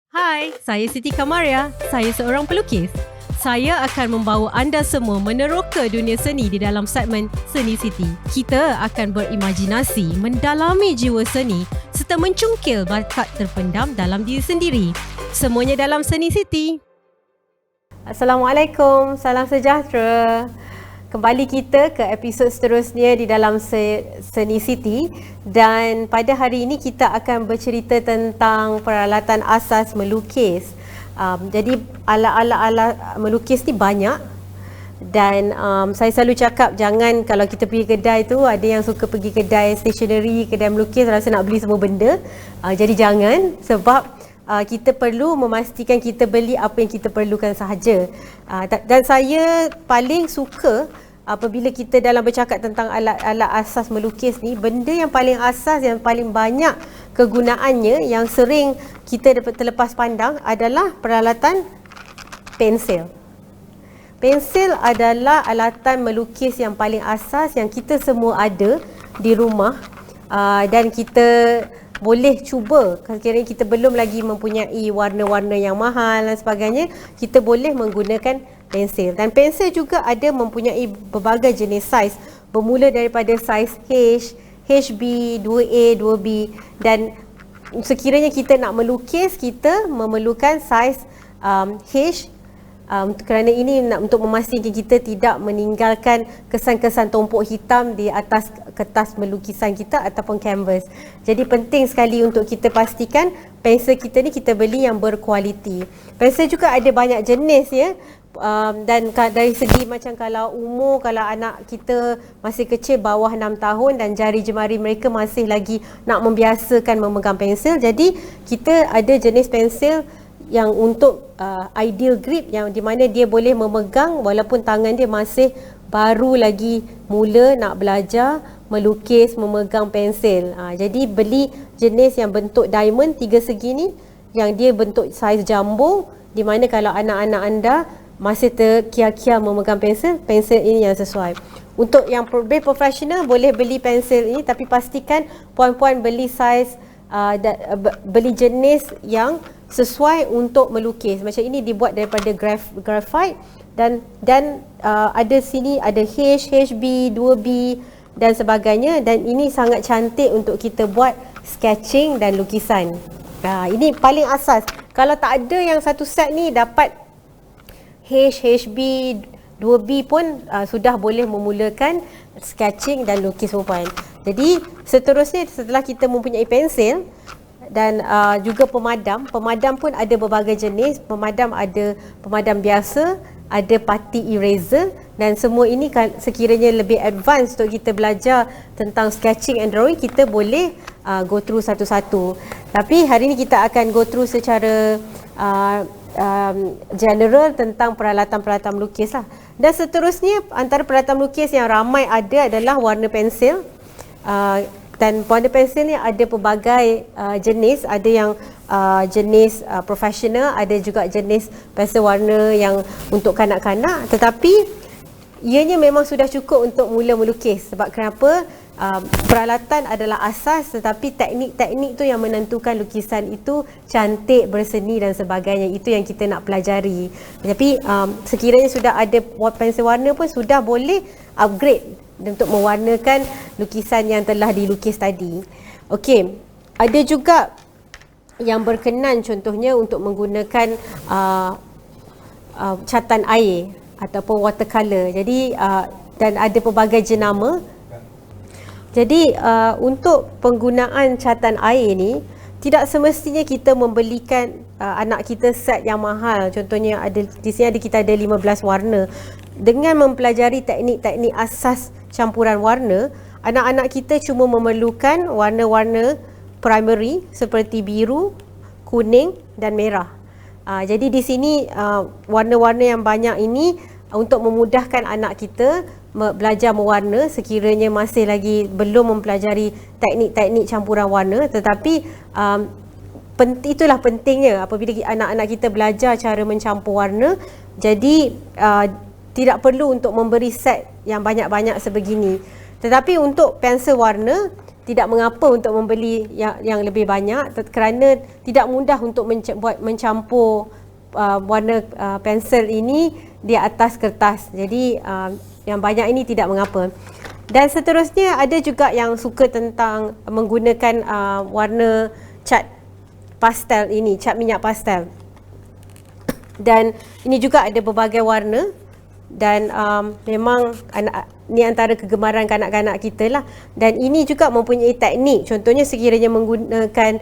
Hai, saya Siti Kamaria. Saya seorang pelukis. Saya akan membawa anda semua meneroka dunia seni di dalam segmen Seni Siti. Kita akan berimajinasi, mendalami jiwa seni serta mencungkil bakat terpendam dalam diri sendiri. Semuanya dalam Seni Siti. Assalamualaikum, salam sejahtera. Kembali kita ke episod seterusnya di dalam Seni Siti, dan pada hari ini kita akan bercerita tentang peralatan asas melukis. Jadi alat-alat melukis ni banyak, dan saya selalu cakap jangan, kalau kita pergi kedai tu, ada yang suka pergi kedai stationery, kedai melukis, rasa nak beli semua benda. Jadi jangan, sebab kita perlu memastikan kita beli apa yang kita perlukan sahaja. Dan saya paling suka apabila kita dalam bercakap tentang alat-alat asas melukis ni, benda yang paling asas, yang paling banyak kegunaannya, yang sering kita dapat terlepas pandang adalah peralatan pensil. Pensil adalah alatan melukis yang paling asas yang kita semua ada di rumah, dan kita boleh cuba, kira-kira kita belum lagi mempunyai warna-warna yang mahal dan sebagainya, kita boleh menggunakan pensil. Dan pensil juga ada mempunyai berbagai jenis saiz, bermula daripada saiz H, HB, 2A, 2B, dan sekiranya kita nak melukis, kita memerlukan saiz H, kerana ini untuk memastikan kita tidak meninggalkan kesan-kesan tumpuk hitam di atas kertas melukisan kita ataupun kanvas. Jadi penting sekali untuk kita pastikan pensel kita ni kita beli yang berkualiti. Pensel juga ada banyak jenis ya. Dan dari segi macam kalau umur, kalau anak kita masih kecil bawah 6 tahun dan jari jemari mereka masih lagi nak membiasakan memegang pensel, jadi kita ada jenis pensel yang untuk ideal grip, yang di mana dia boleh memegang walaupun tangan dia masih baru lagi mula nak belajar melukis, memegang pensel. Jadi beli jenis yang bentuk diamond 3 segi ni, yang dia bentuk saiz jumbo, di mana kalau anak-anak anda masih terkia-kia memegang pensel, pensel ini yang sesuai. Untuk yang lebih profesional boleh beli pensel ini, tapi pastikan puan-puan beli saiz, beli jenis yang sesuai untuk melukis. Macam ini dibuat daripada graphite, dan ada sini ada H, HB, 2B dan sebagainya, dan ini sangat cantik untuk kita buat sketching dan lukisan. Ini paling asas. Kalau tak ada yang satu set ni, dapat H, HB, 2B pun sudah boleh memulakan sketching dan lukis puan. Jadi seterusnya, setelah kita mempunyai pensil dan juga pemadam pun ada berbagai jenis. Pemadam ada pemadam biasa, ada party eraser, dan semua ini sekiranya lebih advance untuk kita belajar tentang sketching and drawing, kita boleh go through satu-satu. Tapi hari ini kita akan go through secara general tentang peralatan-peralatan melukis lah. Dan seterusnya, antara peralatan melukis yang ramai ada adalah warna pensil. Dan warna pensil ni ada pelbagai jenis. Ada yang jenis profesional, ada juga jenis pensil warna yang untuk kanak-kanak. Tetapi ianya memang sudah cukup untuk mula melukis. Sebab kenapa? Peralatan adalah asas, tetapi teknik-teknik tu yang menentukan lukisan itu cantik, berseni dan sebagainya. Itu yang kita nak pelajari. Tapi sekiranya sudah ada pensil warna pun sudah boleh upgrade untuk mewarnakan lukisan yang telah dilukis tadi. Okey, ada juga yang berkenan, contohnya untuk menggunakan catan air ataupun watercolor. Jadi dan ada pelbagai jenama. Jadi untuk penggunaan catan air ni, tidak semestinya kita membelikan anak kita set yang mahal. Contohnya di sini kita ada 15 warna. Dengan mempelajari teknik-teknik asas campuran warna, anak-anak kita cuma memerlukan warna-warna primary seperti biru, kuning dan merah. Jadi di sini warna-warna yang banyak ini untuk memudahkan anak kita belajar mewarna sekiranya masih lagi belum mempelajari teknik-teknik campuran warna. Tetapi itulah pentingnya apabila anak-anak kita belajar cara mencampur warna. Jadi tidak perlu untuk memberi set yang banyak-banyak sebegini. Tetapi untuk pensel warna, tidak mengapa untuk membeli yang lebih banyak kerana tidak mudah untuk mencampur warna pensel ini di atas kertas. Jadi yang banyak ini tidak mengapa. Dan seterusnya ada juga yang suka tentang menggunakan warna cat pastel ini, cat minyak pastel. Dan ini juga ada berbagai warna dan memang ni antara kegemaran kanak-kanak kita lah. Dan ini juga mempunyai teknik. Contohnya sekiranya menggunakan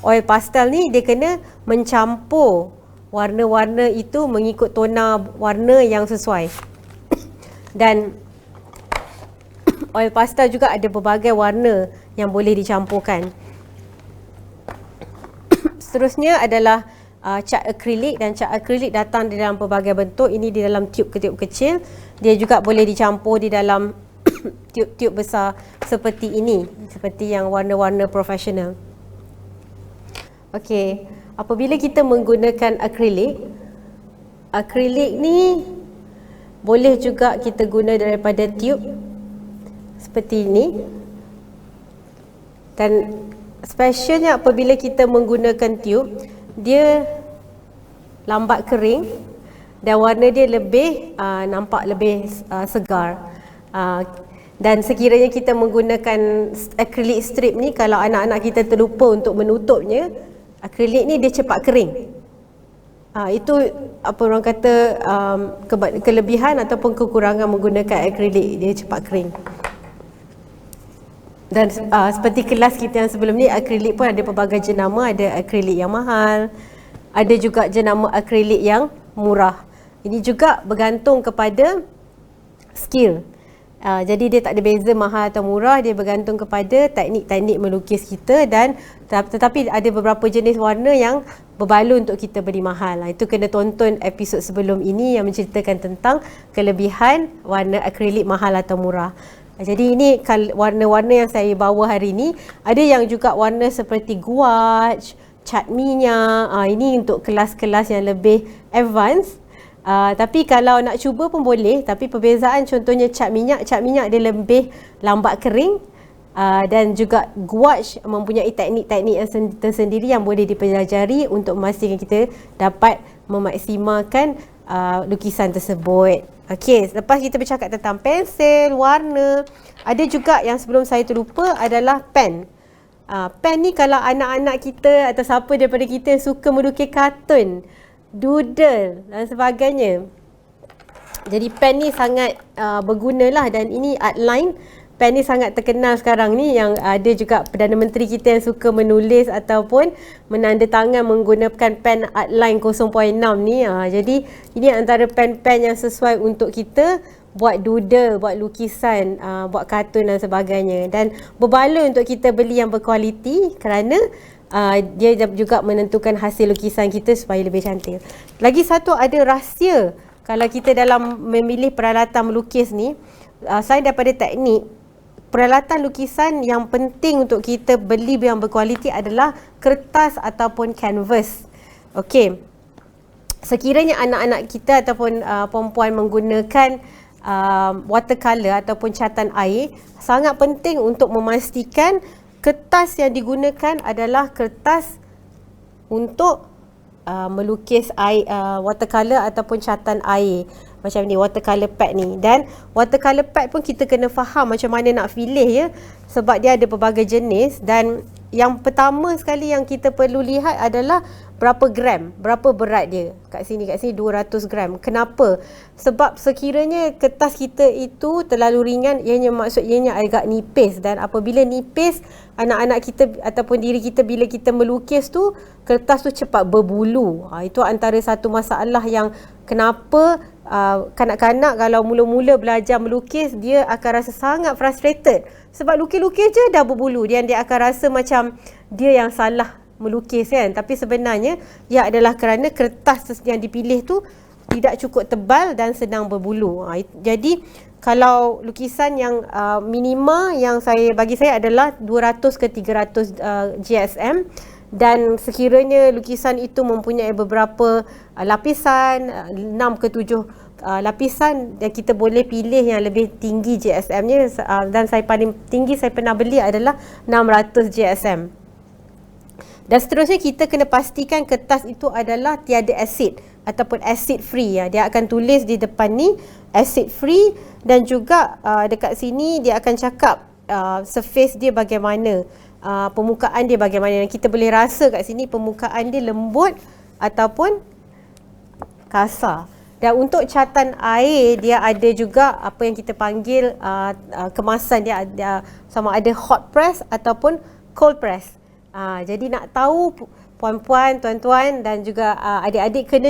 oil pastel ni, dia kena mencampur warna-warna itu mengikut tona warna yang sesuai. Dan oil pastel juga ada berbagai warna yang boleh dicampurkan. Seterusnya adalah cat akrilik, dan cat akrilik datang di dalam pelbagai bentuk. Ini di dalam tiub kecil. Dia juga boleh dicampur di dalam tiub-tiub besar seperti ini, seperti yang warna-warna profesional. Okey, apabila kita menggunakan akrilik ni boleh juga kita guna daripada tiub seperti ini. Dan specialnya apabila kita menggunakan tiub, dia lambat kering dan warna dia lebih nampak lebih segar. Dan sekiranya kita menggunakan akrilik strip ni, kalau anak-anak kita terlupa untuk menutupnya, akrilik ni dia cepat kering. Itu apa orang kata kelebihan ataupun kekurangan menggunakan akrilik, dia cepat kering. Dan seperti kelas kita yang sebelum ni, akrilik pun ada pelbagai jenama. Ada akrilik yang mahal, ada juga jenama akrilik yang murah. Ini juga bergantung kepada skill. Jadi dia tak ada beza mahal atau murah, dia bergantung kepada teknik-teknik melukis kita. Dan tetapi ada beberapa jenis warna yang berbaloi untuk kita beli mahal. Itu kena tonton episod sebelum ini yang menceritakan tentang kelebihan warna akrilik mahal atau murah. Jadi ini warna-warna yang saya bawa hari ini. Ada yang juga warna seperti gouache, cat minyak. Ini untuk kelas-kelas yang lebih advance. Tapi kalau nak cuba pun boleh. Tapi perbezaan contohnya cat minyak dia lebih lambat kering. Dan juga gouache mempunyai teknik-teknik yang tersendiri yang boleh dipelajari untuk memastikan kita dapat memaksimalkan lukisan tersebut. Okey, lepas kita bercakap tentang pensel, warna, ada juga yang sebelum saya terlupa adalah pen. Pen ni kalau anak-anak kita atau siapa daripada kita yang suka melukis kartun, doodle dan sebagainya. Jadi pen ni sangat bergunalah, dan ini Artline. Pen ni sangat terkenal sekarang ni, yang ada juga Perdana Menteri kita yang suka menulis ataupun menandatangan menggunakan pen Artline 0.6 ni. Jadi ini antara pen-pen yang sesuai untuk kita buat doodle, buat lukisan, buat kartun dan sebagainya. Dan berbaloi untuk kita beli yang berkualiti kerana dia juga menentukan hasil lukisan kita supaya lebih cantik. Lagi satu, ada rahsia kalau kita dalam memilih peralatan melukis ni. Saya daripada teknik, peralatan lukisan yang penting untuk kita beli yang berkualiti adalah kertas ataupun kanvas. Okey. Sekiranya anak-anak kita ataupun perempuan menggunakan watercolor ataupun catatan air, sangat penting untuk memastikan kertas yang digunakan adalah kertas untuk melukis air, watercolor ataupun catatan air. Macam ni, watercolor pad ni. Dan watercolor pad pun kita kena faham macam mana nak pilih ya. Sebab dia ada pelbagai jenis. Dan yang pertama sekali yang kita perlu lihat adalah berapa gram, berapa berat dia. Kat sini 200 gram. Kenapa? Sebab sekiranya kertas kita itu terlalu ringan, ianya agak nipis. Dan apabila nipis, anak-anak kita ataupun diri kita bila kita melukis tu, kertas tu cepat berbulu. Itu antara satu masalah yang kenapa kanak-kanak kalau mula-mula belajar melukis, dia akan rasa sangat frustrated. Sebab lukis-lukis je dah berbulu. Dia akan rasa macam dia yang salah melukis kan. Tapi sebenarnya ia adalah kerana kertas yang dipilih tu tidak cukup tebal dan sedang berbulu. Jadi kalau lukisan yang minima yang bagi saya adalah 200 ke 300 GSM. Dan sekiranya lukisan itu mempunyai beberapa lapisan, 6 ke 7 lapisan, dan kita boleh pilih yang lebih tinggi GSM-nya, dan saya paling tinggi saya pernah beli adalah 600 GSM. Dan seterusnya kita kena pastikan kertas itu adalah tiada asid ataupun acid free ya. Dia akan tulis di depan ni acid free, dan juga dekat sini dia akan cakap surface dia bagaimana, permukaan dia bagaimana. Kita boleh rasa kat sini permukaan dia lembut ataupun kasar. Dan untuk catatan air, dia ada juga apa yang kita panggil kemasan dia ada, sama ada hot press ataupun cold press. Jadi nak tahu puan-puan, tuan-tuan dan juga adik-adik kena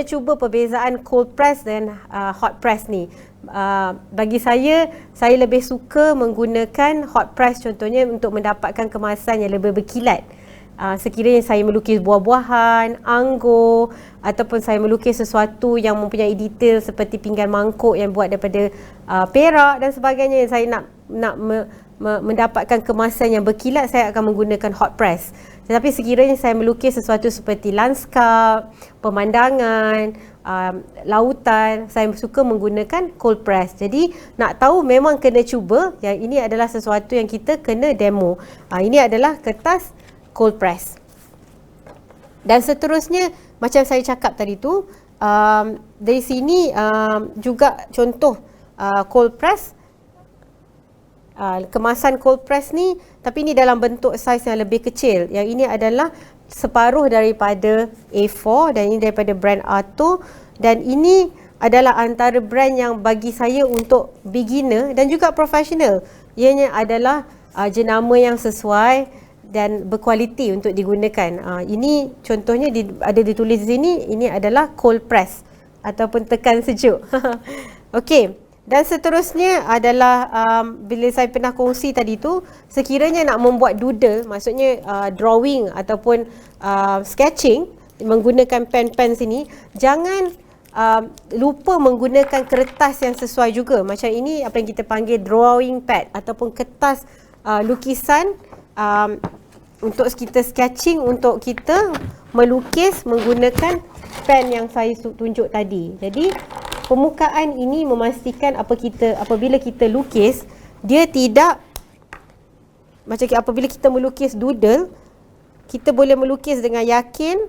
cuba perbezaan cold press dan hot press ni. Bagi saya lebih suka menggunakan hot press, contohnya untuk mendapatkan kemasan yang lebih berkilat. Sekiranya saya melukis buah-buahan, anggur, ataupun saya melukis sesuatu yang mempunyai detail seperti pinggan mangkuk yang buat daripada perak dan sebagainya, saya nak mendapatkan kemasan yang berkilat, saya akan menggunakan hot press. Tetapi sekiranya saya melukis sesuatu seperti lanskap, pemandangan, lautan, saya suka menggunakan cold press. Jadi nak tahu memang kena cuba. Yang ini adalah sesuatu yang kita kena demo. Ini adalah kertas cold press. Dan seterusnya, macam saya cakap tadi tu, dari sini juga contoh cold press. Kemasan cold press ni, tapi ni dalam bentuk saiz yang lebih kecil. Yang ini adalah separuh daripada A4 dan ini daripada brand Arto, dan ini adalah antara brand yang bagi saya untuk beginner dan juga professional. Ianya adalah jenama yang sesuai dan berkualiti untuk digunakan. Ini contohnya ada ditulis di sini, ini adalah cold press ataupun tekan sejuk. Okey. Dan seterusnya adalah bila saya pernah kongsi tadi tu, sekiranya nak membuat doodle, maksudnya drawing ataupun sketching menggunakan pen sini, jangan lupa menggunakan kertas yang sesuai juga. Macam ini apa yang kita panggil drawing pad ataupun kertas lukisan untuk kita sketching, untuk kita melukis menggunakan pen yang saya tunjuk tadi. Jadi permukaan ini memastikan apabila kita lukis, dia tidak macam apabila kita melukis doodle, kita boleh melukis dengan yakin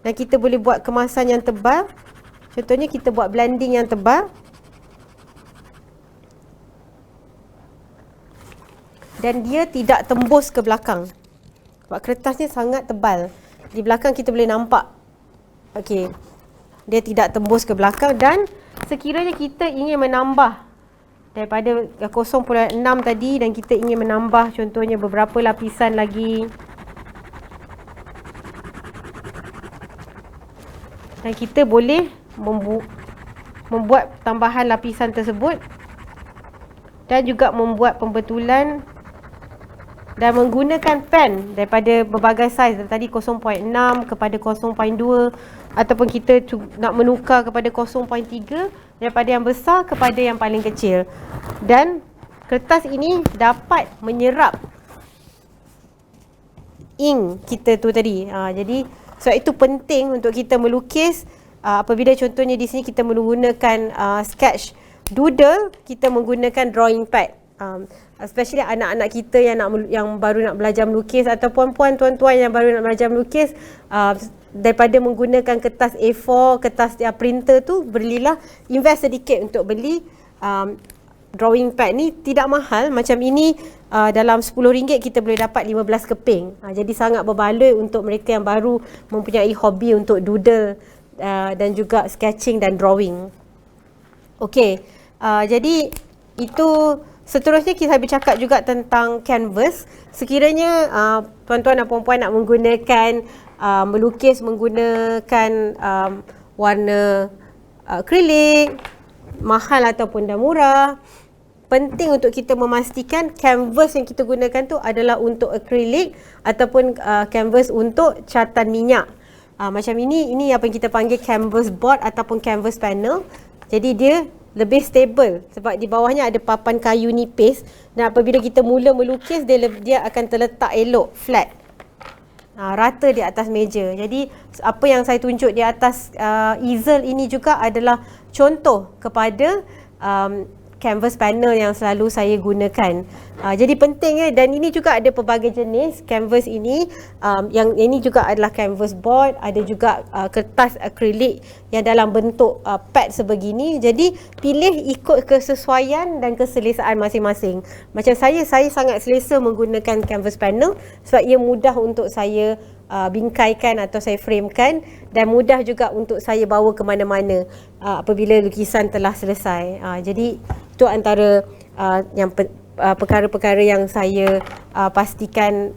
dan kita boleh buat kemasan yang tebal. Contohnya kita buat blending yang tebal dan dia tidak tembus ke belakang sebab kertasnya sangat tebal. Di belakang kita boleh nampak. Okey, dia tidak tembus ke belakang. Dan sekiranya kita ingin menambah daripada 0.6 tadi dan kita ingin menambah contohnya beberapa lapisan lagi, dan kita boleh membuat tambahan lapisan tersebut dan juga membuat pembetulan dan menggunakan pen daripada berbagai saiz. Tadi 0.6 kepada 0.2 ataupun kita nak menukar kepada 0.3, daripada yang besar kepada yang paling kecil. Dan kertas ini dapat menyerap ink kita tu tadi. Jadi sebab itu penting untuk kita melukis. Apabila contohnya di sini kita menggunakan sketch doodle, kita menggunakan drawing pad. Especially anak-anak kita yang baru nak belajar melukis, atau puan-puan, tuan-tuan yang baru nak belajar melukis, daripada menggunakan kertas A4, kertas printer tu, belilah, invest sedikit untuk beli drawing pad ni. Tidak mahal, macam ini dalam RM10 kita boleh dapat 15 keping. Jadi sangat berbaloi untuk mereka yang baru mempunyai hobi untuk doodle dan juga sketching dan drawing. Okey, jadi itu. Seterusnya kita bercakap juga tentang canvas. Sekiranya tuan-tuan dan puan-puan nak menggunakan melukis menggunakan warna akrilik, mahal ataupun dah murah, penting untuk kita memastikan canvas yang kita gunakan tu adalah untuk akrilik ataupun canvas untuk catatan minyak. Macam ini apa yang kita panggil canvas board ataupun canvas panel. Jadi dia lebih stable sebab di bawahnya ada papan kayu nipis, dan apabila kita mula melukis dia akan terletak elok, flat, rata di atas meja. Jadi apa yang saya tunjuk di atas easel ini juga adalah contoh kepada canvas panel yang selalu saya gunakan. Jadi penting dan ini juga ada pelbagai jenis canvas ini. Yang ini juga adalah canvas board, ada juga kertas akrilik yang dalam bentuk pad sebegini. Jadi pilih ikut kesesuaian dan keselesaan masing-masing. Macam saya sangat selesa menggunakan canvas panel sebab ia mudah untuk saya bingkaikan atau saya framekan, dan mudah juga untuk saya bawa ke mana-mana apabila lukisan telah selesai. Jadi itu antara perkara-perkara yang saya pastikan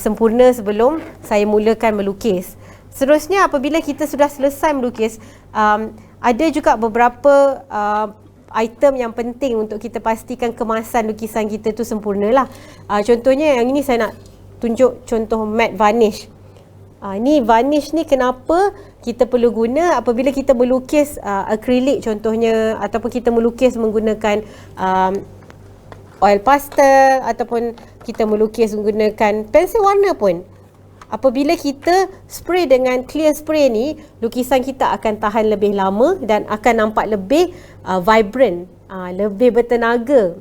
sempurna sebelum saya mulakan melukis. Seterusnya, apabila kita sudah selesai melukis, ada juga beberapa item yang penting untuk kita pastikan kemasan lukisan kita tu sempurnalah. Contohnya yang ini saya nak tunjuk contoh matte varnish. Ni varnish ni kenapa kita perlu guna apabila kita melukis akrilik contohnya, ataupun kita melukis menggunakan oil pastel, ataupun kita melukis menggunakan pensel warna pun. Apabila kita spray dengan clear spray ni, lukisan kita akan tahan lebih lama dan akan nampak lebih vibrant, lebih bertenaga.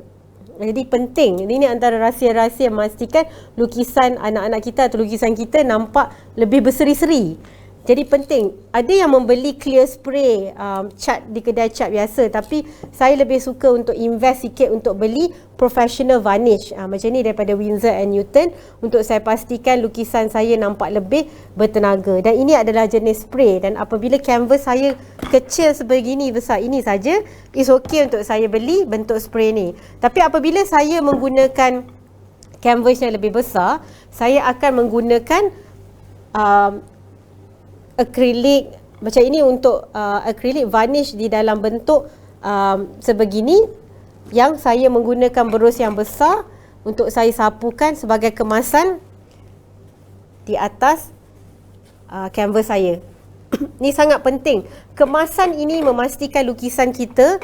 Jadi penting, ini antara rahsia-rahsia memastikan lukisan anak-anak kita atau lukisan kita nampak lebih berseri-seri. Jadi penting, ada yang membeli clear spray cat di kedai cat biasa, tapi saya lebih suka untuk invest sikit untuk beli professional varnish macam ni daripada Winsor & Newton, untuk saya pastikan lukisan saya nampak lebih bertenaga. Dan ini adalah jenis spray, dan apabila canvas saya kecil sebegini besar ini saja, it's okay untuk saya beli bentuk spray ni. Tapi apabila saya menggunakan canvas yang lebih besar, saya akan menggunakan akrilik macam ini untuk akrilik varnish di dalam bentuk sebegini, yang saya menggunakan berus yang besar untuk saya sapukan sebagai kemasan di atas canvas saya. Ini sangat penting. Kemasan ini memastikan lukisan kita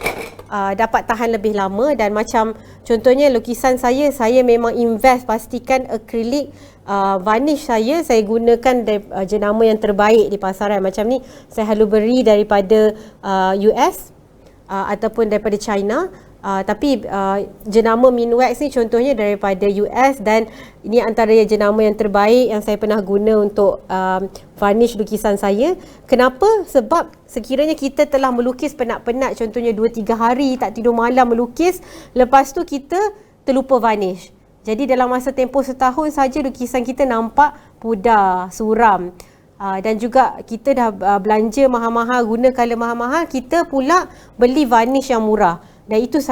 dapat tahan lebih lama, dan macam contohnya lukisan saya memang invest pastikan akrilik varnish saya gunakan jenama yang terbaik di pasaran. Macam ni saya selalu beri daripada US ataupun daripada China. Tapi jenama Minwax ni contohnya daripada US, dan ini antara jenama yang terbaik yang saya pernah guna untuk varnish lukisan saya. Kenapa? Sebab sekiranya kita telah melukis penat-penat, contohnya 2-3 hari tak tidur malam melukis, lepas tu kita terlupa varnish. Jadi dalam masa tempoh setahun saja lukisan kita nampak pudar, suram. Dan juga kita dah belanja mahal-mahal, guna colour mahal-mahal, kita pula beli varnish yang murah. Dan itu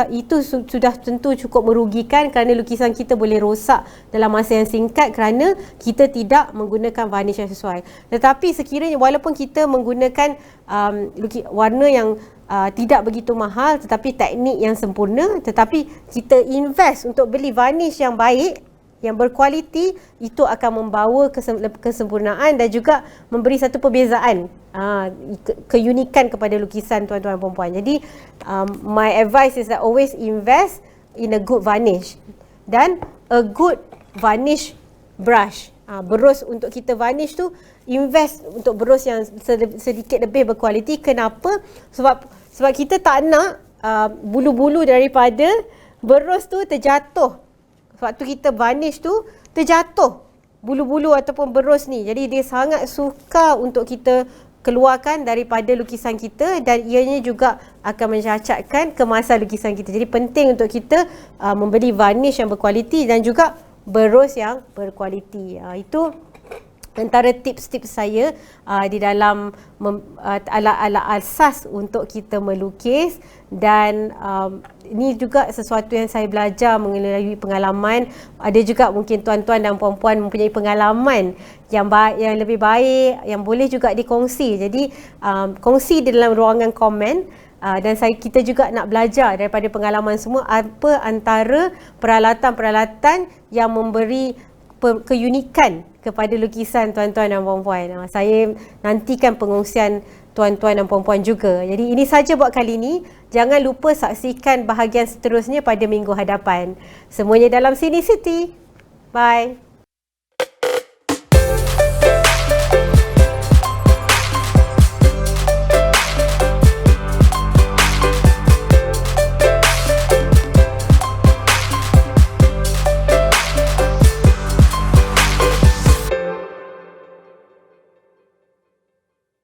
sudah tentu cukup merugikan, kerana lukisan kita boleh rosak dalam masa yang singkat kerana kita tidak menggunakan varnish yang sesuai. Tetapi sekiranya walaupun kita menggunakan warna yang tidak begitu mahal tetapi teknik yang sempurna, tetapi kita invest untuk beli varnish yang baik, yang berkualiti, itu akan membawa kesempurnaan dan juga memberi satu perbezaan, keunikan kepada lukisan tuan-tuan dan puan-puan. Jadi my advice is that always invest in a good varnish dan a good varnish brush. Berus untuk kita varnish tu, invest untuk berus yang sedikit lebih berkualiti. Kenapa? Sebab kita tak nak bulu-bulu daripada berus tu terjatuh. Waktu kita varnish tu terjatuh bulu-bulu ataupun berus ni. Jadi dia sangat sukar untuk kita keluarkan daripada lukisan kita, dan ianya juga akan mencacatkan kemasan lukisan kita. Jadi penting untuk kita membeli varnish yang berkualiti dan juga berus yang berkualiti. Itu antara tips-tips saya di dalam alat-alat asas untuk kita melukis. Dan ini juga sesuatu yang saya belajar mengenai pengalaman. Ada juga mungkin tuan-tuan dan puan-puan mempunyai pengalaman yang lebih baik, yang boleh juga dikongsi. Jadi kongsi di dalam ruangan komen. Dan kita juga nak belajar daripada pengalaman semua, apa antara peralatan-peralatan yang memberi keunikan kepada lukisan tuan-tuan dan puan-puan. Saya nantikan pengongsian tuan-tuan dan puan-puan juga. Jadi ini saja buat kali ini. Jangan lupa saksikan bahagian seterusnya pada minggu hadapan. Semuanya dalam Sini City. Bye.